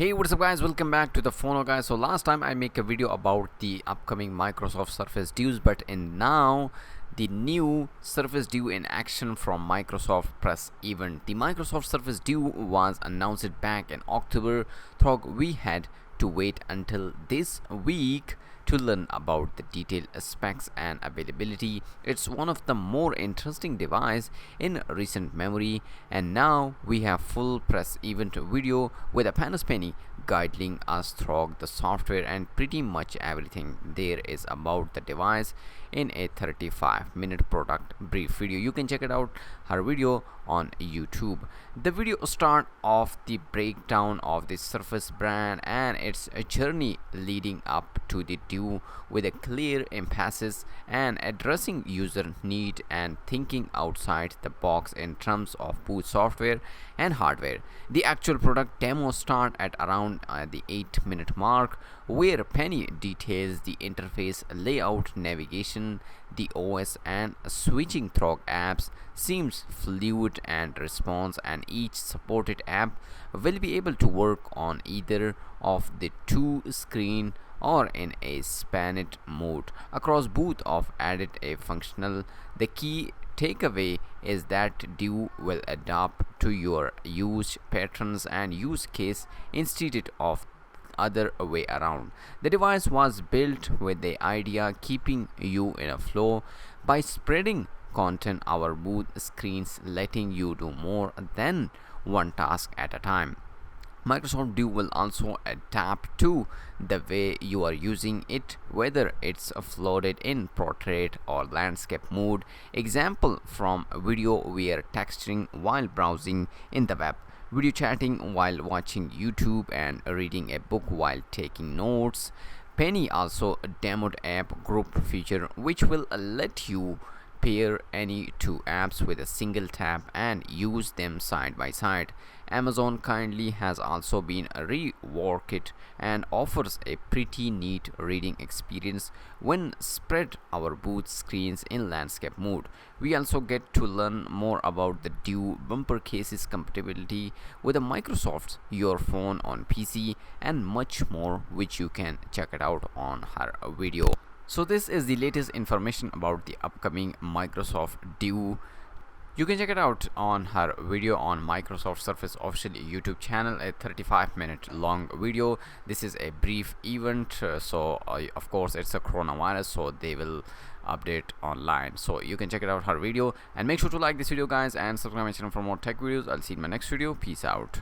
Hey, what's up guys, welcome back to the TheFonoGuy. So last time I make a video about the upcoming Microsoft Surface Duos, but in now the new Surface Duo in action from Microsoft press event. The Microsoft Surface Duo was announced back in October, though we had to wait until this week to learn about the detailed specs and availability. It's one of the more interesting device in recent memory, and now we have full press event video with a Penny guiding us through the software and pretty much everything there is about the device in a 35-minute product brief video. You can check it out her video on YouTube. The video start off the breakdown of the Surface brand and its journey leading up to the Duo with a clear emphasis and addressing user need and thinking outside the box in terms of both software and hardware. The actual product demo start at around the 8-minute mark, where Penny details the interface, layout, navigation, the OS, and switching through apps seems fluid and response, and each supported app will be able to work on either of the two screen or in a spanned mode across both of added a functional. The key takeaway is that Duo will adapt to your use patterns and use case instead of other way around. The device was built with the idea keeping you in a flow by spreading content over both screens, letting you do more than one task at a time. Microsoft Duo will also adapt to the way you are using it, whether it's flooded in portrait or landscape mode. Example from video where texting while browsing in the web, video chatting while watching YouTube, and reading a book while taking notes. Penny also demoed app group feature, which will let you pair any two apps with a single tap and use them side by side. Amazon kindly has also been reworked and offers a pretty neat reading experience when spread over both screens in landscape mode. We also get to learn more about the Duo bumper cases compatibility with the Microsoft's Your Phone on PC and much more, which you can check it out on her video. So this is the latest information about the upcoming Microsoft Duo. You can check it out on her video on Microsoft Surface official YouTube channel, a 35-minute long video. This is a brief event, of course it's a coronavirus, so they will update online. So you can check it out her video, and make sure to like this video guys and subscribe my channel for more tech videos. I'll see you in my next video. Peace out.